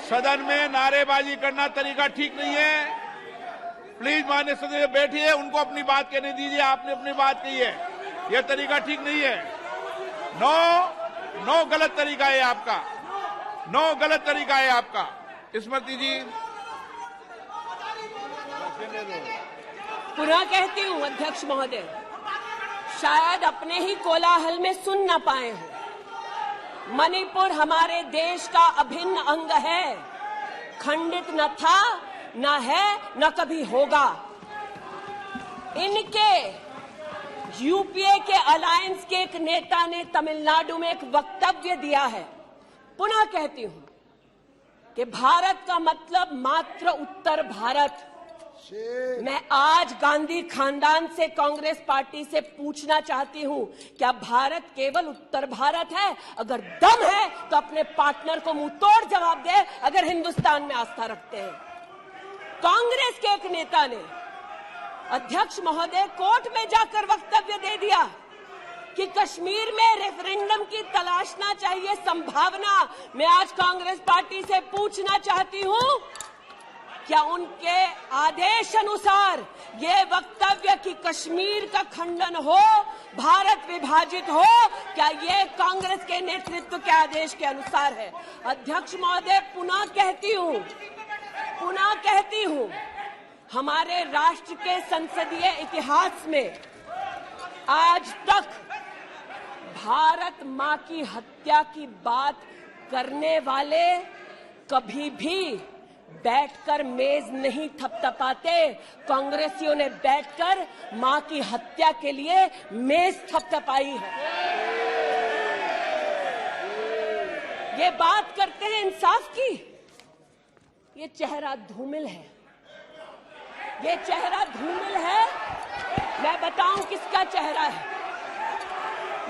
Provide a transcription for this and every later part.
सदन में नारेबाजी करना तरीका ठीक नहीं है। प्लीज माननीय सदस्य बैठिए, उनको अपनी बात कहने दीजिए। आपने अपनी बात कही है, यह तरीका ठीक नहीं है। नो गलत तरीका है आपका, नो गलत तरीका है आपका। स्मृति जी, पुनः कहती हूँ अध्यक्ष महोदय, शायद अपने ही कोलाहल में सुन न पाए हो। मणिपुर हमारे देश का अभिन्न अंग है, खंडित न था, न है, न कभी होगा। इनके यूपीए के अलायंस के एक नेता ने तमिलनाडु में एक वक्तव्य दिया है। पुनः कहती हूं कि भारत का मतलब मात्र उत्तर भारत। मैं आज गांधी खानदान से, कांग्रेस पार्टी से पूछना चाहती हूं, क्या भारत केवल उत्तर भारत है? अगर दम है तो अपने पार्टनर को मुंह तोड़ जवाब दे, अगर हिंदुस्तान में आस्था रखते हैं। कांग्रेस के एक नेता ने, अध्यक्ष महोदय, कोर्ट में जाकर वक्तव्य दे दिया कि कश्मीर में रेफरेंडम की तलाशना चाहिए संभावना। मैं आज कांग्रेस पार्टी से पूछना चाहती हूं, क्या उनके आदेश अनुसार ये वक्तव्य कि कश्मीर का खंडन हो, भारत विभाजित हो, क्या ये कांग्रेस के नेतृत्व के आदेश के अनुसार है? अध्यक्ष महोदय, पुनः कहती हूं, हमारे राष्ट्र के संसदीय इतिहास में आज तक भारत मां की हत्या की बात करने वाले कभी भी बैठकर मेज नहीं थपथपाते। कांग्रेसियों ने बैठकर मां की हत्या के लिए मेज थपथपाई है। ये बात करते हैं इंसाफ की, ये चेहरा धूमिल है, ये चेहरा धूमिल है। मैं बताऊं किसका चेहरा है,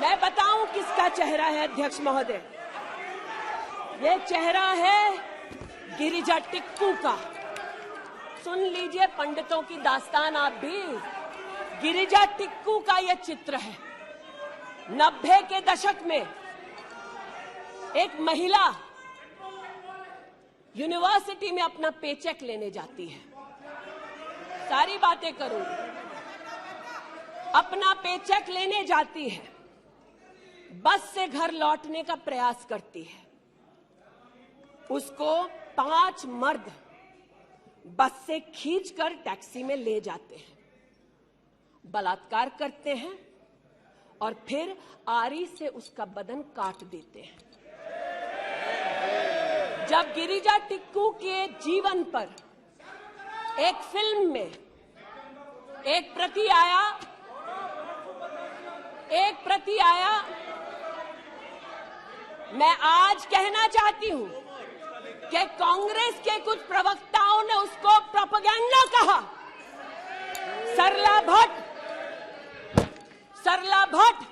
मैं बताऊं किसका चेहरा है अध्यक्ष महोदय। ये चेहरा है गिरिजा टिक्कू का। सुन लीजिए पंडितों की दास्तान आप भी। गिरिजा टिक्कू का यह चित्र है। 90 के दशक में एक महिला यूनिवर्सिटी में अपना पेचेक लेने जाती है। सारी बातें करूंगी। अपना पेचेक लेने जाती है, बस से घर लौटने का प्रयास करती है। उसको 5 मर्द बस से खींचकर टैक्सी में ले जाते हैं, बलात्कार करते हैं और फिर आरी से उसका बदन काट देते हैं। जब गिरिजा टिक्कू के जीवन पर एक फिल्म में एक प्रति आया, मैं आज कहना चाहती हूं कि कांग्रेस के कुछ प्रवक्ताओं ने उसको प्रोपेगेंडा कहा। सरला भट्ट,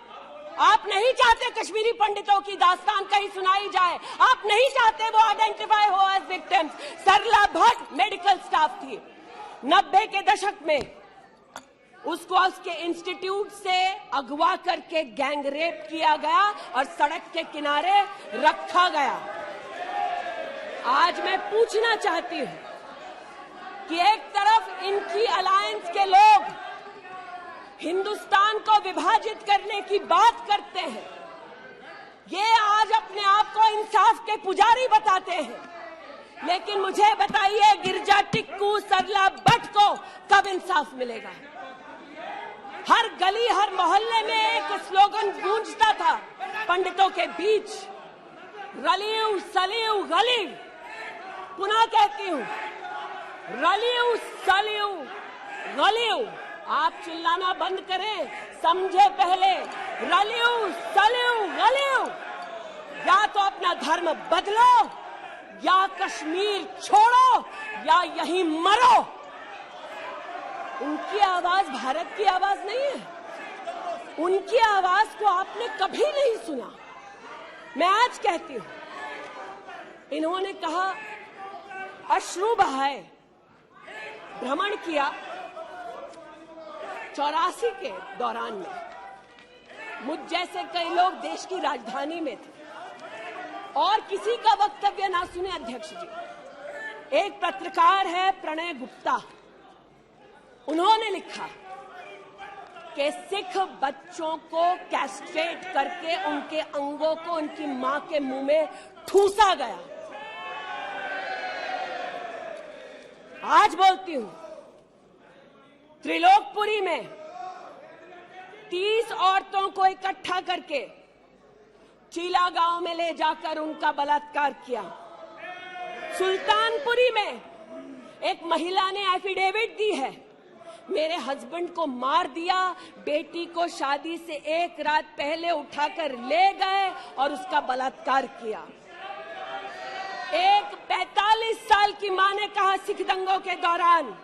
आप नहीं चाहते कश्मीरी पंडितों की दास्तान कहीं सुनाई जाए, आप नहीं चाहते वो आइडेंटिफाई हो एज विक्टिम्स। सरला भट्ट मेडिकल स्टाफ थी। 90 के दशक में उसको उसके इंस्टीट्यूट से अगवा करके गैंग रेप किया गया और सड़क के किनारे रखा गया। आज मैं पूछना चाहती हूं कि एक तरफ इनकी अलायंस के लोग हिंदुस्तान को विभाजित करने की बात करते हैं, ये आज अपने आप को इंसाफ के पुजारी बताते हैं, लेकिन मुझे बताइए गिरिजा टिक्कू, सरला भट्ट को कब इंसाफ मिलेगा? हर गली, हर मोहल्ले में एक स्लोगन गूंजता था पंडितों के बीच, रलियू सलियू गलीव। पुनः कहती हूं, रलियू सलियू गलीव। आप चिल्लाना बंद करें, समझे पहले। रलियू सलियू गलीव। या तो अपना धर्म बदलो, या कश्मीर छोड़ो, या यहीं मरो। उनकी आवाज भारत की आवाज नहीं है। उनकी आवाज को आपने कभी नहीं सुना। मैं आज कहती हूं, इन्होंने कहा अश्रु बहाए, भ्रमण किया 84 के दौरान में। मुझ जैसे कई लोग देश की राजधानी में थे और किसी का वक्तव्य ना सुने अध्यक्ष जी। एक पत्रकार है प्रणय गुप्ता, उन्होंने लिखा कि सिख बच्चों को कैस्ट्रेट करके उनके अंगों को उनकी मां के मुंह में ठूसा गया। आज बोलती हूं, त्रिलोकपुरी में 30 औरतों को इकट्ठा करके चीला गांव में ले जाकर उनका बलात्कार किया। सुल्तानपुरी में एक महिला ने एफिडेविट दी है, मेरे हस्बैंड को मार दिया, बेटी को शादी से एक रात पहले उठाकर ले गए और उसका बलात्कार किया। एक 45 साल की मां ने कहा सिख दंगों के दौरान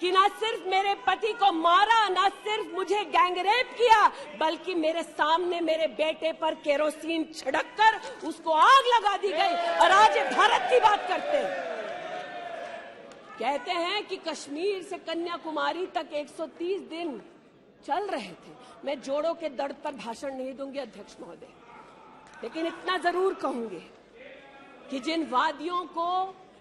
कि ना सिर्फ मेरे पति को मारा, ना सिर्फ मुझे गैंगरेप किया, बल्कि मेरे सामने मेरे बेटे पर केरोसिन छिड़ककर उसको आग लगा दी गई। और आज ये भारत की बात करते हैं। कहते हैं कि कश्मीर से कन्याकुमारी तक 130 दिन चल रहे थे। मैं जोड़ों के दर्द पर भाषण नहीं दूंगी अध्यक्ष महोदय, लेकिन इतना जरूर कहूंगी कि जिन वादियों को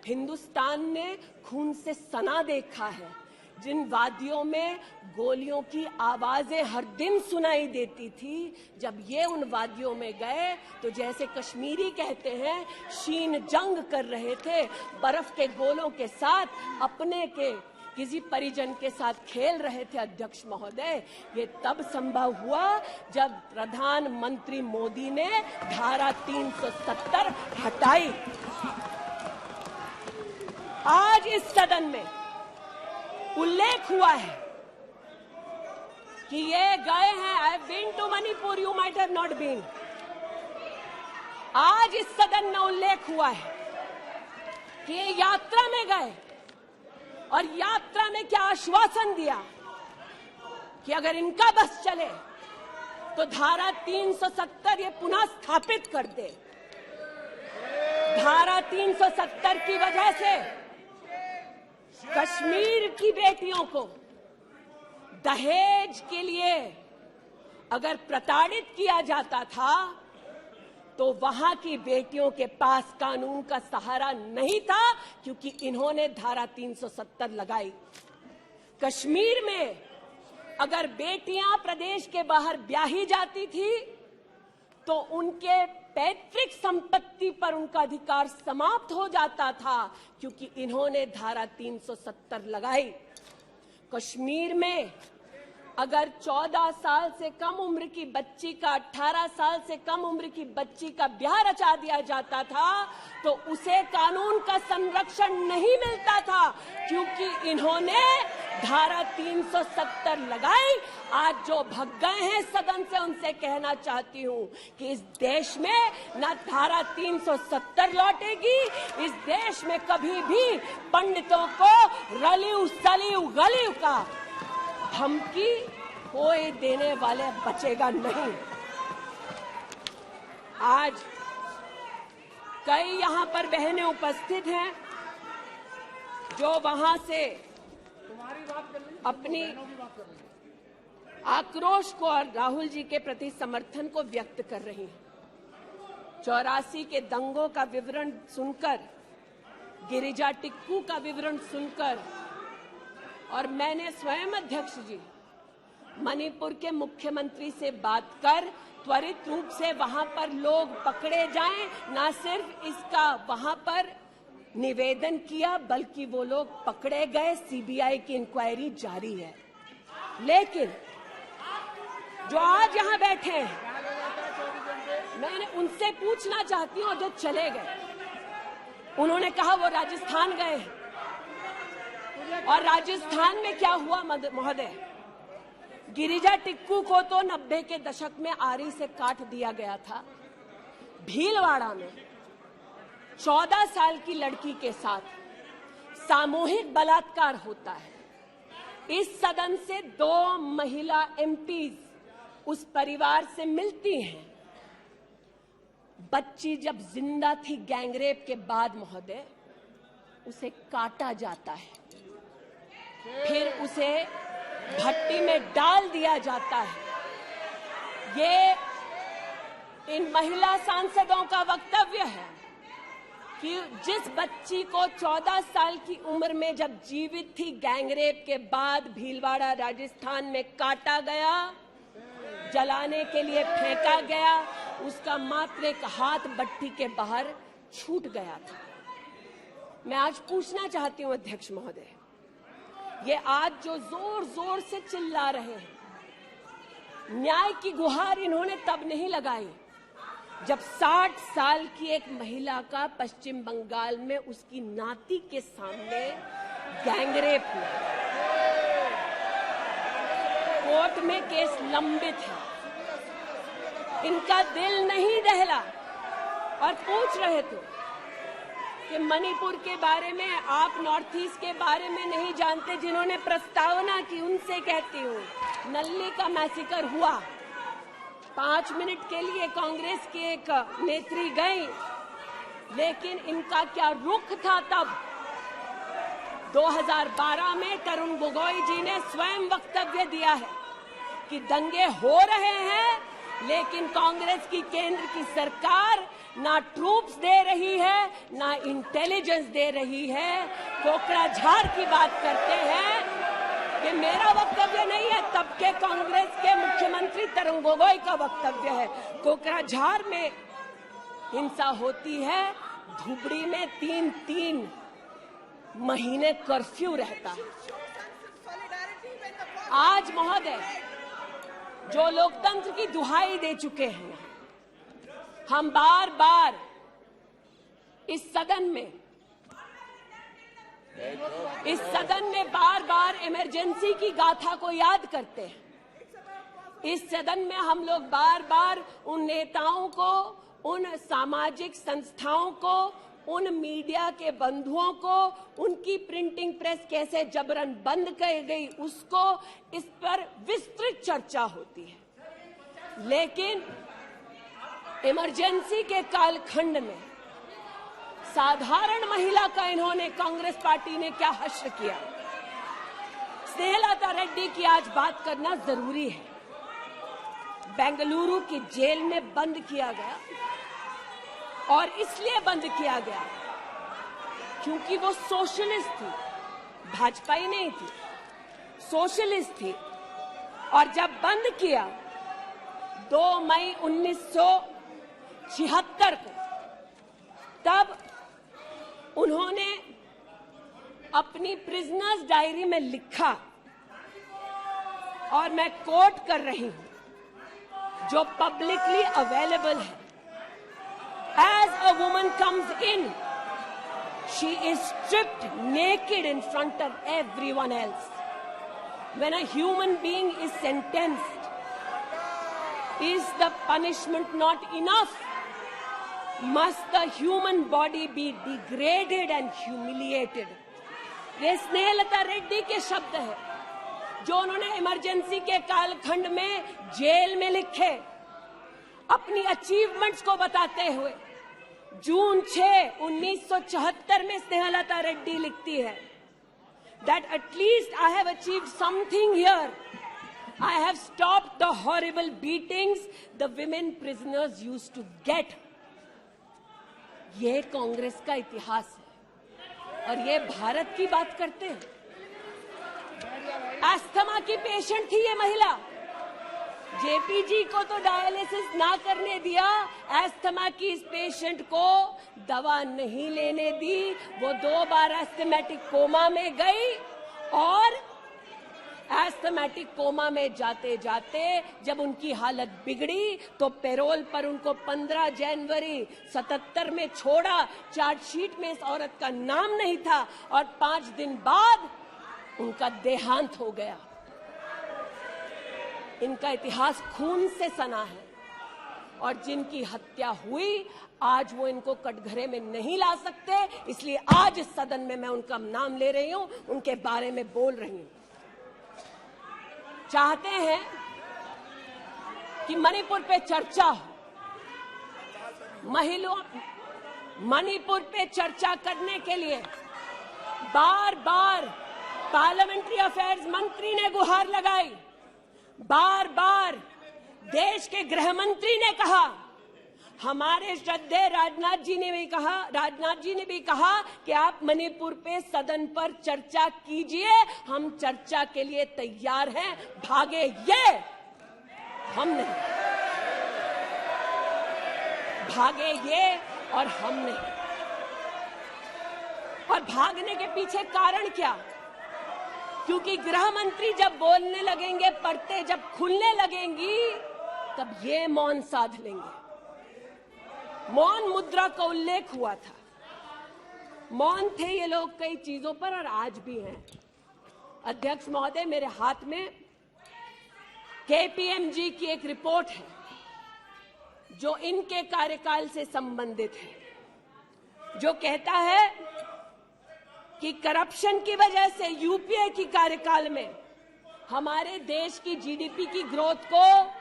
हिंदुस्तान ने खून से सना देखा है, जिन वादियों में गोलियों की आवाजें हर दिन सुनाई देती थी, जब ये उन वादियों में गए तो जैसे कश्मीरी कहते हैं शीन जंग कर रहे थे, बर्फ के गोलों के साथ अपने के किसी परिजन के साथ खेल रहे थे। अध्यक्ष महोदय, ये तब संभव हुआ जब प्रधानमंत्री मोदी ने धारा 370 हटाई। आज इस सदन में उल्लेख हुआ है कि ये गए हैं, I have been to Manipur, you might have not been. आज इस सदन में उल्लेख हुआ है कि ये यात्रा में गए और यात्रा में क्या आश्वासन दिया कि अगर इनका बस चले तो धारा 370 ये पुनः स्थापित कर दे। धारा 370 की वजह से कश्मीर की बेटियों को दहेज के लिए अगर प्रताड़ित किया जाता था तो वहां की बेटियों के पास कानून का सहारा नहीं था, क्योंकि इन्होंने धारा 370 लगाई। कश्मीर में अगर बेटियां प्रदेश के बाहर ब्याही जाती थी तो उनके पैतृक संपत्ति पर उनका अधिकार समाप्त हो जाता था, क्योंकि इन्होंने धारा 370 लगाई। कश्मीर में अगर 14 साल से कम उम्र की बच्ची का 18 साल से कम उम्र की बच्ची का ब्याह रचा दिया जाता था तो उसे कानून का संरक्षण नहीं मिलता था, क्योंकि इन्होंने धारा 370 लगाई। आज जो भग गए हैं सदन से, उनसे कहना चाहती हूं कि इस देश में न धारा 370 लौटेगी। इस देश में कभी भी पंडितों को रलिव सलिव गलिव का धमकी कोई देने वाले बचेगा नहीं। आज कई यहां पर बहनें उपस्थित हैं जो वहां से अपनी आक्रोश को और राहुल जी के प्रति समर्थन को व्यक्त कर रही हैं। 84 के दंगों का विवरण सुनकर, गिरिजा टिक्कू का विवरण सुनकर, और मैंने स्वयं अध्यक्ष जी मणिपुर के मुख्यमंत्री से बात कर त्वरित रूप से वहां पर लोग पकड़े जाएं, ना सिर्फ इसका वहां पर निवेदन किया बल्कि वो लोग पकड़े गए। सीबीआई की इंक्वायरी जारी है। लेकिन जो आज यहां बैठे हैं, मैंने उनसे पूछना चाहती हूं, जो चले गए, उन्होंने कहा वो राजस्थान गए, और राजस्थान में क्या हुआ महोदय? गिरिजा टिक्कू को तो 90 के दशक में आरी से काट दिया गया था। भीलवाड़ा में 14 साल की लड़की के साथ सामूहिक बलात्कार होता है। इस सदन से 2 महिला एमपीज उस परिवार से मिलती हैं। बच्ची जब जिंदा थी गैंगरेप के बाद महोदय, उसे काटा जाता है, फिर उसे भट्टी में डाल दिया जाता है। ये इन महिला सांसदों का वक्तव्य है। कि जिस बच्ची को 14 साल की उम्र में जब जीवित थी गैंगरेप के बाद भीलवाड़ा राजस्थान में काटा गया, जलाने के लिए फेंका गया, उसका मात्र एक हाथ भट्टी के बाहर छूट गया था। मैं आज पूछना चाहती हूं अध्यक्ष महोदय, ये आज जो जोर जोर से चिल्ला रहे हैं, न्याय की गुहार इन्होंने तब नहीं लगाई जब 60 साल की एक महिला का पश्चिम बंगाल में उसकी नाती के सामने गैंगरेप हुआ। कोर्ट में केस लंबित है, इनका दिल नहीं दहला और पूछ रहे थे कि मणिपुर के बारे में आप नॉर्थ ईस्ट के बारे में नहीं जानते। जिन्होंने प्रस्तावना की उनसे कहती हूँ, नल्ली का मैसेकर हुआ, 5 मिनट के लिए कांग्रेस की एक नेत्री गई, लेकिन इनका क्या रुख था तब। 2012 में तरुण गोगोई जी ने स्वयं वक्तव्य दिया है कि दंगे हो रहे हैं, लेकिन कांग्रेस की केंद्र की सरकार ना ट्रूप्स दे रही है, ना इंटेलिजेंस दे रही है। कोकराझार की बात करते हैं कि मेरा वक्तव्य नहीं है, तब के कांग्रेस के मुख्यमंत्री तरुण गोगोई का वक्तव्य है। कोकराझार में हिंसा होती है, धुबड़ी में 3-3 महीने कर्फ्यू रहता है। आज महोदय जो लोकतंत्र की दुहाई दे चुके हैं, हम बार बार इस सदन में बार बार इमरजेंसी की गाथा को याद करते हैं। इस सदन में हम लोग बार बार उन नेताओं को, उन सामाजिक संस्थाओं को, उन मीडिया के बंधुओं को, उनकी प्रिंटिंग प्रेस कैसे जबरन बंद कर गई, उसको, इस पर विस्तृत चर्चा होती है। लेकिन इमरजेंसी के कालखंड में साधारण महिला का इन्होंने, कांग्रेस पार्टी ने क्या हश्र किया। स्नेहलता रेड्डी की आज बात करना जरूरी है। बेंगलुरु की जेल में बंद किया गया, और इसलिए बंद किया गया क्योंकि वो सोशलिस्ट थी, भाजपाई नहीं थी, सोशलिस्ट थी। और जब बंद किया 2 मई 1976 को, तब उन्होंने अपनी प्रिजनर्स डायरी में लिखा, और मैं कोट कर रही हूं जो पब्लिकली अवेलेबल है। As a woman comes in, she is stripped naked in front of everyone else. When a human being is sentenced, is the punishment not enough? Must the human body be degraded and humiliated? ये स्नेहलता रेड्डी के शब्द है जो उन्होंने emergency के कालखंड में jail में लिखे, अपनी अचीवमेंट्स को बताते हुए। जून 6, 1974 में स्नेहलता रेड्डी लिखती है that at least I have achieved something here. I have stopped the horrible beatings the women prisoners used to get. ये कांग्रेस का इतिहास है, और ये भारत की बात करते हैं। अस्थमा की पेशेंट थी ये महिला, जेपीजी को तो डायलिसिस ना करने दिया, अस्थमा की इस पेशेंट को दवा नहीं लेने दी। वो 2 बार एस्थमेटिक कोमा में गई, और एस्थमेटिक कोमा में जाते जाते जब उनकी हालत बिगड़ी तो पैरोल पर उनको 15 जनवरी 77 में छोड़ा। चार्जशीट में इस औरत का नाम नहीं था, और 5 दिन बाद उनका देहांत हो गया। इनका इतिहास खून से सना है, और जिनकी हत्या हुई आज वो इनको कटघरे में नहीं ला सकते, इसलिए आज इस सदन में मैं उनका नाम ले रही हूं, उनके बारे में बोल रही हूं। चाहते हैं कि मणिपुर पे चर्चा हो, मणिपुर पे चर्चा करने के लिए बार बार पार्लियामेंट्री अफेयर्स मंत्री ने गुहार लगाई, बार बार देश के गृह मंत्री ने कहा, हमारे श्रद्धेय राजनाथ जी ने भी कहा कि आप मणिपुर पे सदन पर चर्चा कीजिए, हम चर्चा के लिए तैयार हैं, भागे ये, हम नहीं, भागे ये और हम नहीं। और भागने के पीछे कारण क्या? क्योंकि गृह मंत्री जब बोलने लगेंगे, परतें जब खुलने लगेंगी, तब ये मौन साध लेंगे। मौन मुद्रा का उल्लेख हुआ था, मौन थे ये लोग कई चीजों पर और आज भी हैं। अध्यक्ष महोदय, मेरे हाथ में केपीएमजी की एक रिपोर्ट है जो इनके कार्यकाल से संबंधित है, जो कहता है कि करप्शन की वजह से यूपीए की कार्यकाल में हमारे देश की जीडीपी की ग्रोथ को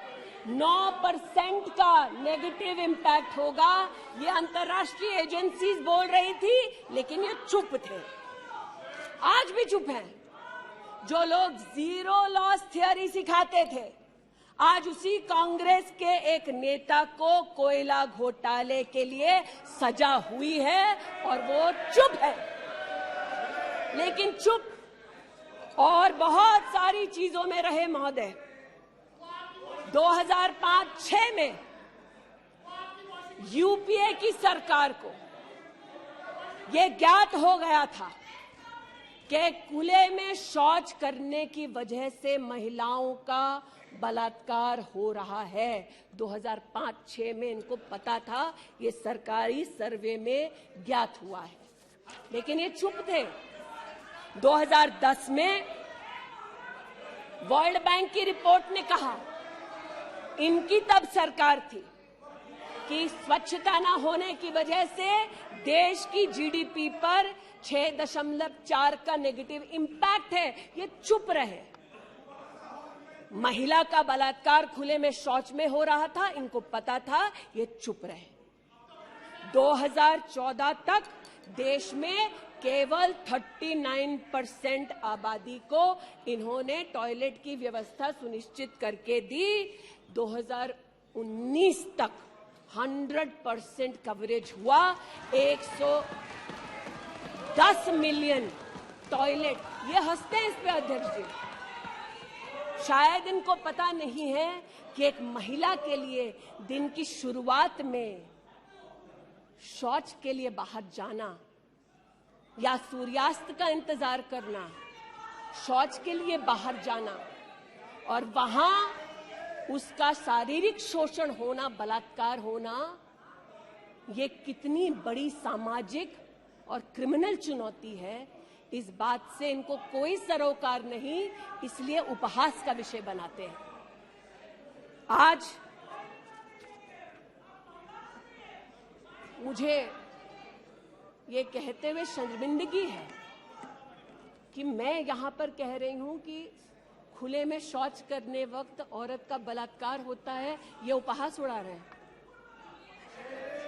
9% का नेगेटिव इंपैक्ट होगा। ये अंतर्राष्ट्रीय एजेंसीज बोल रही थी, लेकिन ये चुप थे, आज भी चुप हैं। जो लोग जीरो लॉस थियरी सिखाते थे, आज उसी कांग्रेस के एक नेता को कोयला घोटाले के लिए सजा हुई है और वो चुप है। लेकिन चुप और बहुत सारी चीजों में रहे महोदय। 2005-06 में यूपीए की सरकार को ये ज्ञात हो गया था कि खुले में शौच करने की वजह से महिलाओं का बलात्कार हो रहा है। 2005-06 में इनको पता था, ये सरकारी सर्वे में ज्ञात हुआ है, लेकिन ये चुप थे। 2010 में वर्ल्ड बैंक की रिपोर्ट ने कहा, इनकी तब सरकार थी, कि स्वच्छता न होने की वजह से देश की जीडीपी पर 6.4 का नेगेटिव इंपैक्ट है। ये चुप रहे। महिला का बलात्कार खुले में शौच में हो रहा था, इनको पता था, ये चुप रहे। 2014 तक देश में केवल 39% आबादी को इन्होंने टॉयलेट की व्यवस्था सुनिश्चित करके दी। 2019 तक 100% कवरेज हुआ। 110 मिलियन टॉयलेट। ये हंसते हैं इस पे अध्यक्ष जी। शायद इनको पता नहीं है कि एक महिला के लिए दिन की शुरुआत में शौच के लिए बाहर जाना या सूर्यास्त का इंतजार करना, शौच के लिए बाहर जाना और वहां उसका शारीरिक शोषण होना, बलात्कार होना, ये कितनी बड़ी सामाजिक और क्रिमिनल चुनौती है, इस बात से इनको कोई सरोकार नहीं, इसलिए उपहास का विषय बनाते हैं। आज मुझे ये कहते हुए शर्मिंदगी है कि मैं यहां पर कह रही हूं कि खुले में शौच करने वक्त औरत का बलात्कार होता है, ये उपहास उड़ा रहे हैं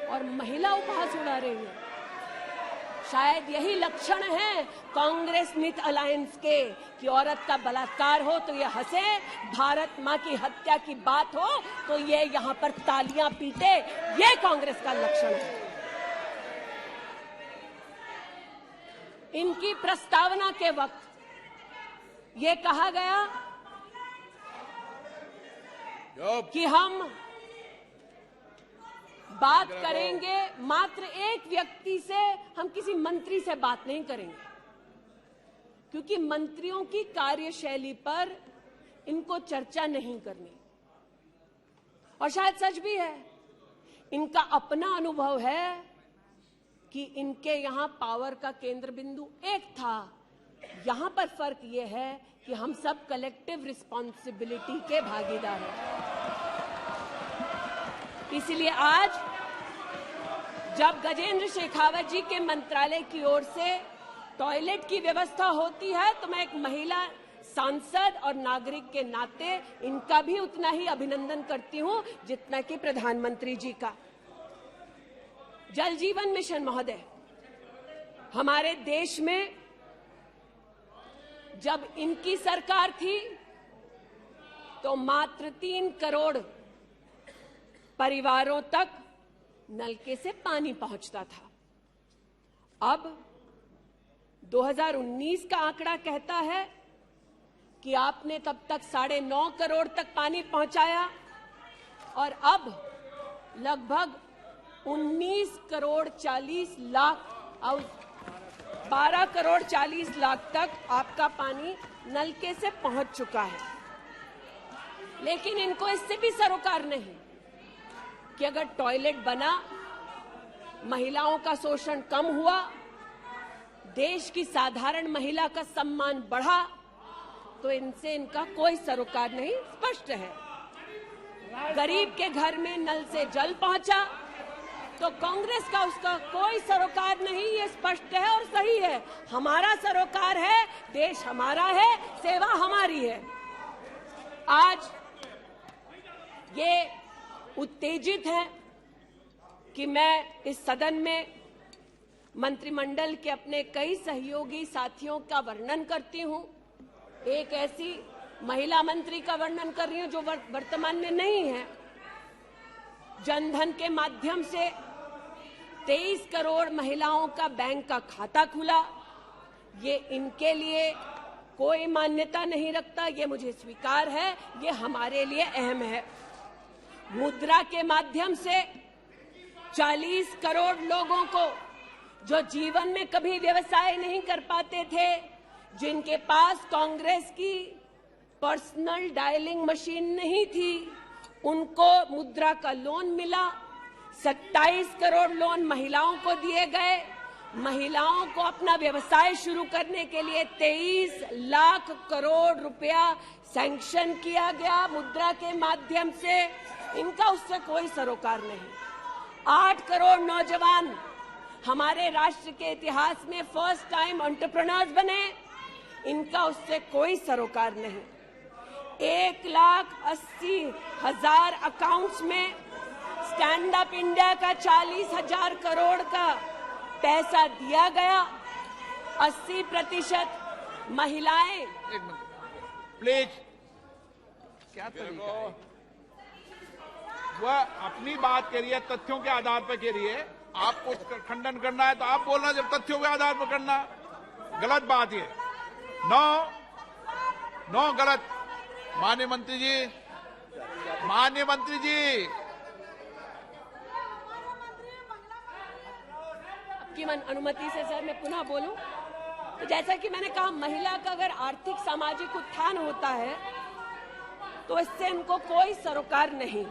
और महिला उपहास उड़ा रही है। शायद यही लक्षण है कांग्रेस मिथ अलायंस के, कि औरत का बलात्कार हो तो ये हंसे, भारत मां की हत्या की बात हो तो ये यहां पर तालियां पीटे। ये कांग्रेस का लक्षण है। इनकी प्रस्तावना के वक्त ये कहा गया कि हम बात करेंगे मात्र एक व्यक्ति से, हम किसी मंत्री से बात नहीं करेंगे, क्योंकि मंत्रियों की कार्यशैली पर इनको चर्चा नहीं करनी। और शायद सच भी है, इनका अपना अनुभव है कि इनके यहां पावर का केंद्र बिंदु एक था। यहां पर फर्क यह है कि हम सब कलेक्टिव रिस्पॉन्सिबिलिटी के भागीदार हैं। इसलिए आज जब गजेंद्र शेखावत जी के मंत्रालय की ओर से टॉयलेट की व्यवस्था होती है, तो मैं एक महिला सांसद और नागरिक के नाते इनका भी उतना ही अभिनंदन करती हूं जितना कि प्रधानमंत्री जी का। जल जीवन मिशन महोदय, हमारे देश में जब इनकी सरकार थी तो मात्र 3 करोड़ परिवारों तक नलके से पानी पहुंचता था। अब 2019 का आंकड़ा कहता है कि आपने तब तक 9.5 करोड़ तक पानी पहुंचाया और अब लगभग 19 करोड़ 40 लाख और 12 करोड़ 40 लाख तक आपका पानी नलके से पहुंच चुका है। लेकिन इनको इससे भी सरोकार नहीं कि अगर टॉयलेट बना, महिलाओं का शोषण कम हुआ, देश की साधारण महिला का सम्मान बढ़ा, तो इनसे इनका कोई सरोकार नहीं। स्पष्ट है, गरीब के घर में नल से जल पहुंचा तो कांग्रेस का उसका कोई सरोकार नहीं। ये स्पष्ट है और सही है। हमारा सरोकार है, देश हमारा है, सेवा हमारी है। आज ये उत्तेजित है कि मैं इस सदन में मंत्रिमंडल के अपने कई सहयोगी साथियों का वर्णन करती हूं। एक ऐसी महिला मंत्री का वर्णन कर रही हूं जो वर्तमान में नहीं है। जनधन के माध्यम से 23 करोड़ महिलाओं का बैंक का खाता खुला। ये इनके लिए कोई मान्यता नहीं रखता, ये मुझे स्वीकार है, ये हमारे लिए अहम है। मुद्रा के माध्यम से 40 करोड़ लोगों को जो जीवन में कभी व्यवसाय नहीं कर पाते थे, जिनके पास कांग्रेस की पर्सनल डायलिंग मशीन नहीं थी, उनको मुद्रा का लोन मिला। 27 करोड़ लोन महिलाओं को दिए गए। महिलाओं को अपना व्यवसाय शुरू करने के लिए 23 लाख करोड़ रुपया सैंक्शन किया गया मुद्रा के माध्यम से। इनका उससे कोई सरोकार नहीं। 8 करोड़ नौजवान हमारे राष्ट्र के इतिहास में फर्स्ट टाइम एंटरप्रेन्योर्स बने। इनका उससे कोई सरोकार नहीं। 1,80,000 अकाउंट्स में स्टैंड अप इंडिया का 40,000 करोड़ का पैसा दिया गया। 80% महिलाएं। एक मिनट प्लीज। क्या तरीका है? वह अपनी बात कह रही है, तथ्यों के आधार पर कह रही है। आपको खंडन करना है तो आप बोलना, जब तथ्यों के आधार पर करना। गलत बात ये। नो गलत। माननीय मंत्री जी, आपकी अनुमति से सर मैं पुनः बोलूं तो जैसा कि मैंने कहा, महिला का अगर आर्थिक सामाजिक उत्थान होता है तो इससे इनको कोई सरोकार नहीं।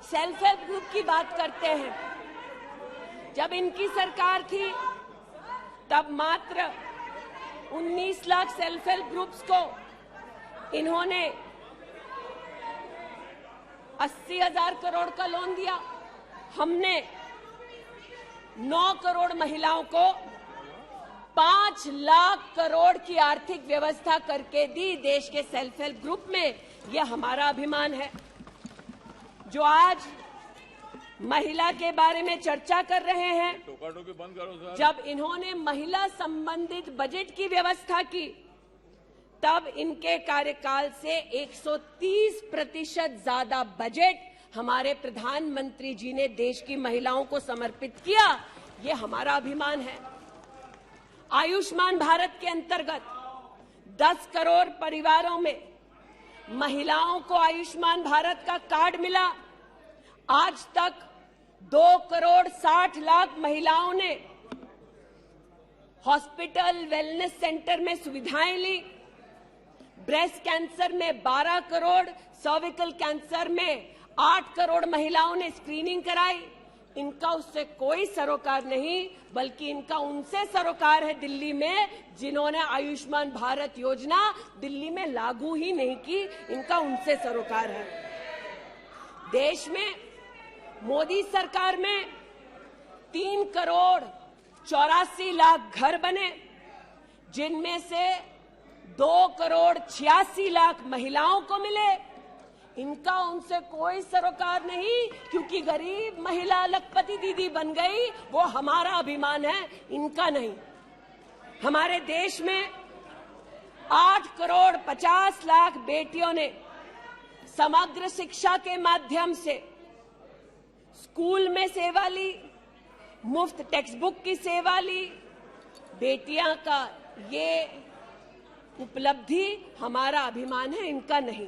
सेल्फ हेल्प ग्रुप की बात करते हैं। जब इनकी सरकार थी तब मात्र 19 लाख सेल्फ हेल्प ग्रुप्स को इन्होंने 80,000 करोड़ का लोन दिया। हमने 9 करोड़ महिलाओं को 5 लाख करोड़ की आर्थिक व्यवस्था करके दी देश के सेल्फ हेल्प ग्रुप में। यह हमारा अभिमान है। जो आज महिला के बारे में चर्चा कर रहे हैं, टोका-टोकी बंद करो सर। जब इन्होंने महिला संबंधित बजट की व्यवस्था की तब इनके कार्यकाल से 130% ज्यादा बजट हमारे प्रधानमंत्री जी ने देश की महिलाओं को समर्पित किया। ये हमारा अभिमान है। आयुष्मान भारत के अंतर्गत 10 करोड़ परिवारों में महिलाओं को आयुष्मान भारत का कार्ड मिला। आज तक 2 करोड़ 60 लाख महिलाओं ने हॉस्पिटल वेलनेस सेंटर में सुविधाएं ली। ब्रेस्ट कैंसर में 12 करोड़, सर्विकल कैंसर में 8 करोड़ महिलाओं ने स्क्रीनिंग कराई। इनका उससे कोई सरोकार नहीं, बल्कि इनका उनसे सरोकार है दिल्ली में, जिन्होंने आयुष्मान भारत योजना दिल्ली में लागू ही नहीं की। इनका उनसे सरोकार है। देश में मोदी सरकार में 3 करोड़ 84 लाख घर बने, जिनमें से 2 करोड़ 86 लाख महिलाओं को मिले। इनका उनसे कोई सरोकार नहीं, क्योंकि गरीब महिला लखपति दीदी बन गई, वो हमारा अभिमान है, इनका नहीं। हमारे देश में 8 करोड़ 50 लाख बेटियों ने समग्र शिक्षा के माध्यम से स्कूल में सेवा ली, मुफ्त टेक्स्ट बुक की सेवा ली। बेटियां का ये उपलब्धि हमारा अभिमान है, इनका नहीं।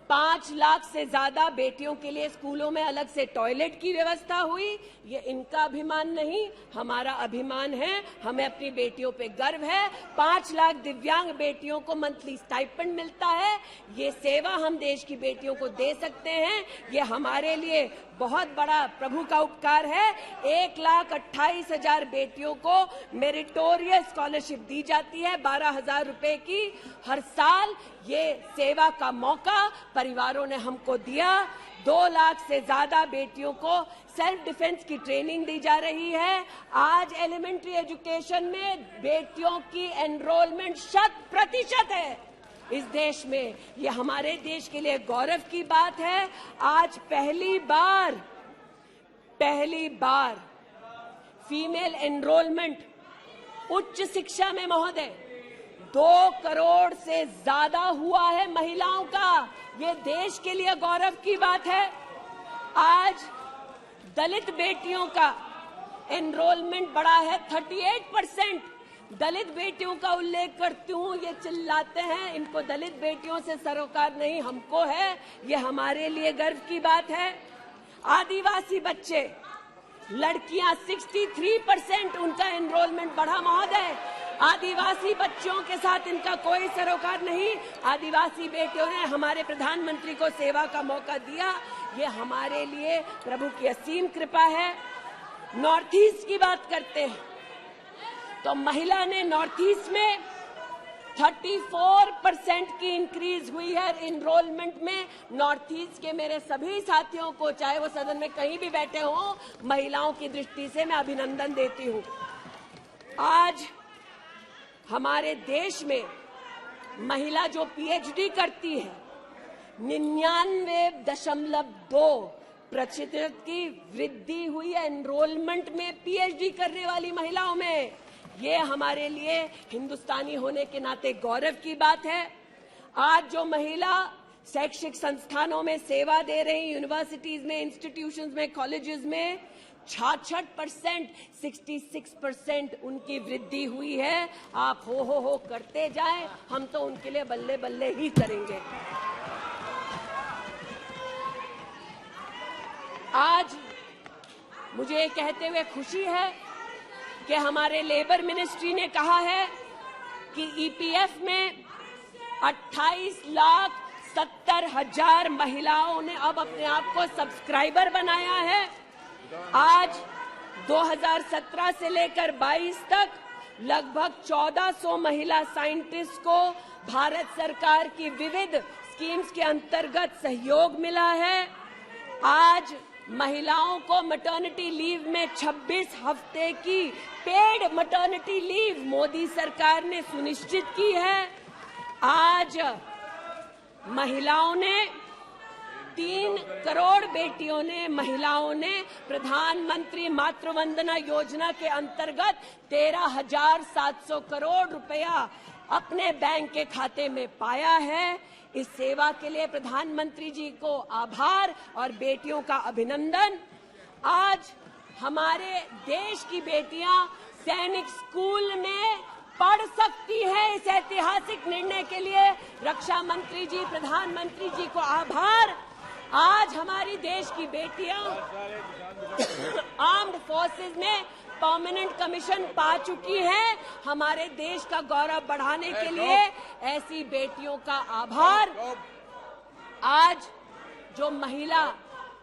5 लाख से ज्यादा बेटियों के लिए स्कूलों में अलग से टॉयलेट की व्यवस्था हुई, ये इनका अभिमान नहीं, हमारा अभिमान है। हमें अपनी बेटियों पे गर्व है। 5 लाख दिव्यांग बेटियों को मंथली स्टाइपेंड मिलता है। ये सेवा हम देश की बेटियों को दे सकते हैं। ये हमारे लिए बहुत बड़ा प्रभु का उपकार है। 1,28,000 बेटियों को मेरिटोरियस स्कॉलरशिप दी जाती है, 12,000 रुपए की हर साल। ये सेवा का मौका परिवारों ने हमको दिया। 2 लाख से ज्यादा बेटियों को सेल्फ डिफेंस की ट्रेनिंग दी जा रही है। आज एलिमेंट्री एजुकेशन में बेटियों की एनरोलमेंट 100% है इस देश में। ये हमारे देश के लिए गौरव की बात है। आज पहली बार फीमेल एनरोलमेंट उच्च शिक्षा में महोदय 2 करोड़ से ज्यादा हुआ है महिलाओं का। ये देश के लिए गौरव की बात है। आज दलित बेटियों का एनरोलमेंट बढ़ा है 38%। दलित बेटियों का उल्लेख करती हूँ, ये चिल्लाते हैं इनको दलित बेटियों से सरोकार नहीं, हमको है। ये हमारे लिए गर्व की बात है। आदिवासी बच्चे, लड़कियां 63% उनका एनरोलमेंट बढ़ा महोदय। आदिवासी बच्चों के साथ इनका कोई सरोकार नहीं। आदिवासी बेटियों ने हमारे प्रधानमंत्री को सेवा का मौका दिया। ये हमारे लिए प्रभु की असीम कृपा है। नॉर्थ ईस्ट की बात करते हैं तो महिला ने नॉर्थ ईस्ट में 34% की इंक्रीज हुई है एनरोलमेंट में। नॉर्थ ईस्ट के मेरे सभी साथियों को, चाहे वो सदन में कहीं भी बैठे हों, महिलाओं की दृष्टि से मैं अभिनंदन देती हूँ। आज हमारे देश में महिला जो पीएचडी करती है 99.2% की वृद्धि हुई है एनरोलमेंट में पीएचडी करने वाली महिलाओं में। ये हमारे लिए हिंदुस्तानी होने के नाते गौरव की बात है। आज जो महिला शैक्षिक संस्थानों में सेवा दे रही, यूनिवर्सिटीज में, इंस्टीट्यूशंस में, कॉलेजेस में 66%, 66% उनकी वृद्धि हुई है। आप हो करते जाएं, हम तो उनके लिए बल्ले बल्ले ही करेंगे। आज मुझे ये कहते हुए खुशी है कि हमारे लेबर मिनिस्ट्री ने कहा है कि ईपीएफ में 28,70,000 महिलाओं ने अब अपने आप को सब्सक्राइबर बनाया है। आज 2017 से लेकर 22 तक लगभग 1400 महिला साइंटिस्ट को भारत सरकार की विविध स्कीम्स के अंतर्गत सहयोग मिला है। आज महिलाओं को मैटरनिटी लीव में 26 हफ्ते की पेड मैटरनिटी लीव मोदी सरकार ने सुनिश्चित की है। आज महिलाओं ने 3 करोड़ महिलाओं ने प्रधानमंत्री मातृ वंदना योजना के अंतर्गत 13,700 करोड़ रुपया अपने बैंक के खाते में पाया है। इस सेवा के लिए प्रधानमंत्री जी को आभार और बेटियों का अभिनंदन। आज हमारे देश की बेटियां सैनिक स्कूल में पढ़ सकती हैं। इस ऐतिहासिक निर्णय के लिए रक्षा मंत्री जी, प्रधानमंत्री जी को आभार। आज हमारी देश की बेटियां आर्म्ड फोर्सेस में परमानेंट कमीशन पा चुकी हैं। हमारे देश का गौरव बढ़ाने के लिए ऐसी बेटियों का आभार। आज जो महिला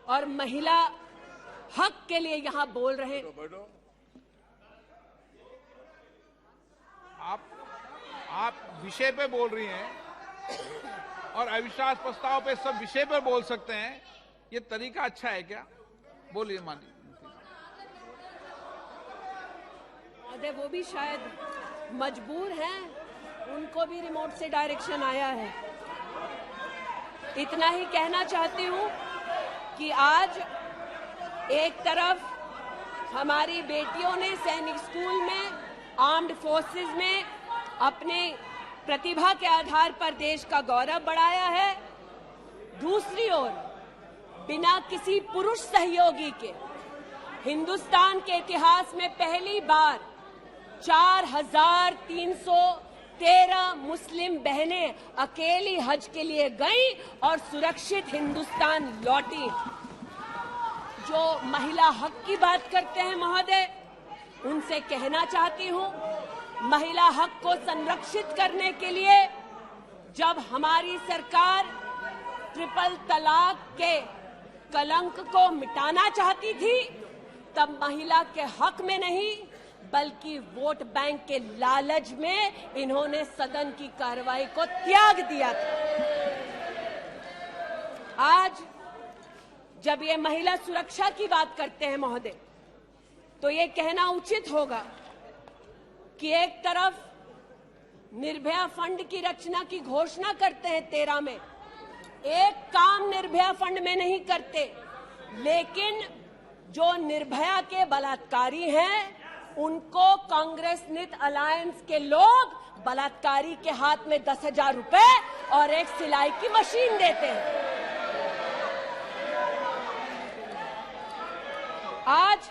और महिला हक के लिए यहाँ बोल रहे हैं, आप विषय पे बोल रही हैं और अविश्वास प्रस्ताव पे सब विषय पे बोल सकते हैं। ये तरीका अच्छा है क्या? बोलिए माननीय। वो भी शायद मजबूर हैं, उनको भी रिमोट से डायरेक्शन आया है। इतना ही कहना चाहती हूँ कि आज एक तरफ हमारी बेटियों ने सैनिक स्कूल में, आर्म्ड फोर्सेस में अपने प्रतिभा के आधार पर देश का गौरव बढ़ाया है। दूसरी ओर बिना किसी पुरुष सहयोगी के हिंदुस्तान के इतिहास में पहली बार 4,313 मुस्लिम बहनें अकेली हज के लिए गईं और सुरक्षित हिंदुस्तान लौटी। जो महिला हक की बात करते हैं महोदय, उनसे कहना चाहती हूं, महिला हक को संरक्षित करने के लिए जब हमारी सरकार ट्रिपल तलाक के कलंक को मिटाना चाहती थी, तब महिला के हक में नहीं बल्कि वोट बैंक के लालच में इन्होंने सदन की कार्रवाई को त्याग दिया था। आज जब ये महिला सुरक्षा की बात करते हैं महोदय, तो ये कहना उचित होगा कि एक तरफ निर्भया फंड की रचना की घोषणा करते हैं 13 में, एक काम निर्भया फंड में नहीं करते, लेकिन जो निर्भया के बलात्कारी हैं उनको कांग्रेस नीत अलायंस के लोग बलात्कारी के हाथ में 10,000 रुपए और एक सिलाई की मशीन देते हैं। आज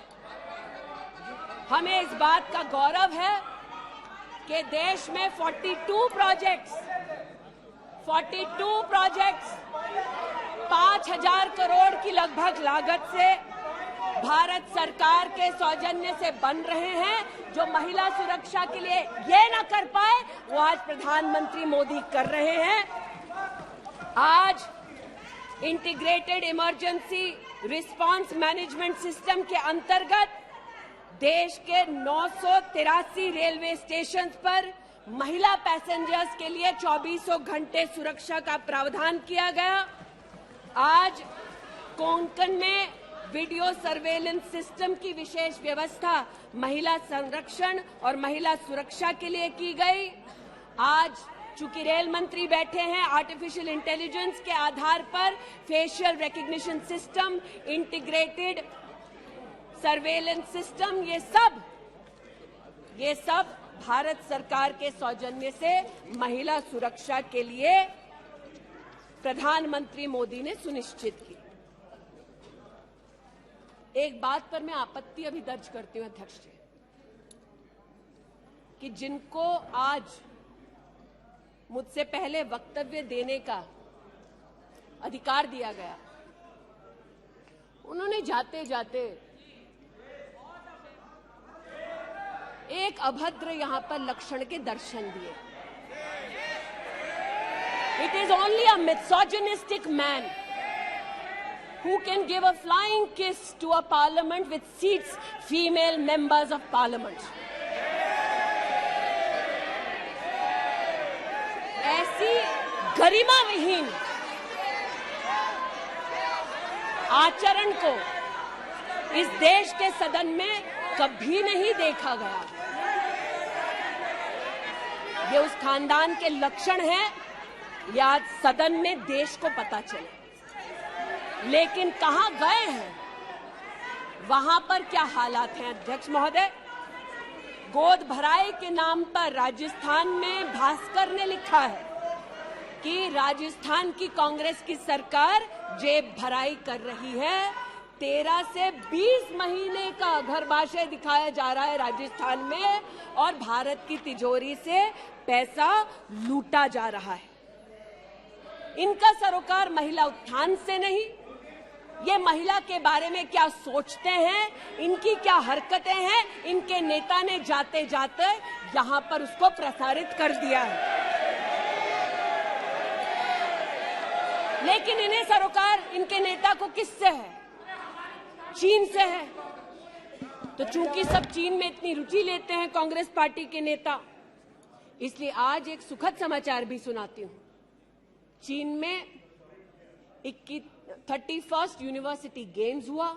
हमें इस बात का गौरव है कि देश में 42 प्रोजेक्ट्स 5,000 करोड़ की लगभग लागत से भारत सरकार के सौजन्य से बन रहे हैं। जो महिला सुरक्षा के लिए ये न कर पाए वो आज प्रधानमंत्री मोदी कर रहे हैं। आज integrated emergency response management system के अंतर्गत देश के 983 रेलवे स्टेशन पर महिला पैसेंजर्स के लिए 24 घंटे सुरक्षा का प्रावधान किया गया। आज कोंकण में वीडियो सर्वेलेंस सिस्टम की विशेष व्यवस्था महिला संरक्षण और महिला सुरक्षा के लिए की गई। आज चूंकि रेल मंत्री बैठे हैं, आर्टिफिशियल इंटेलिजेंस के आधार पर facial recognition system, integrated surveillance system, ये सब भारत सरकार के सौजन्य से महिला सुरक्षा के लिए प्रधानमंत्री मोदी ने सुनिश्चित की। एक बात पर मैं आपत्ति अभी दर्ज करती हूं अध्यक्ष जी, कि जिनको आज मुझसे पहले वक्तव्य देने का अधिकार दिया गया, उन्होंने जाते जाते एक अभद्र यहां पर लक्षण के दर्शन दिए। It is only a misogynistic man who can give a flying kiss to a parliament which seats female members of parliament. ऐसी गरिमा विहीन आचरण को इस देश के सदन में कभी नहीं देखा गया। ये उस खानदान के लक्षण हैं, ये आज सदन में देश को पता चले। लेकिन कहां गए हैं, वहां पर क्या हालात हैं अध्यक्ष महोदय? गोद भराई के नाम पर राजस्थान में भास्कर ने लिखा है कि राजस्थान की कांग्रेस की सरकार जेब भराई कर रही है। 13 से 20 महीने का घरबाशय दिखाया जा रहा है राजस्थान में और भारत की तिजोरी से पैसा लूटा जा रहा है। इनका सरोकार महिला उत्थान से नहीं, ये महिला के बारे में क्या सोचते हैं, इनकी क्या हरकतें हैं, इनके नेता ने जाते जाते यहां पर उसको प्रसारित कर दिया है। लेकिन इन्हें सरोकार इनके नेता को किससे है? चीन से है। तो चूंकि सब चीन में इतनी रुचि लेते हैं कांग्रेस पार्टी के नेता, इसलिए आज एक सुखद समाचार भी सुनाती हूं। चीन में 31st यूनिवर्सिटी गेम्स हुआ।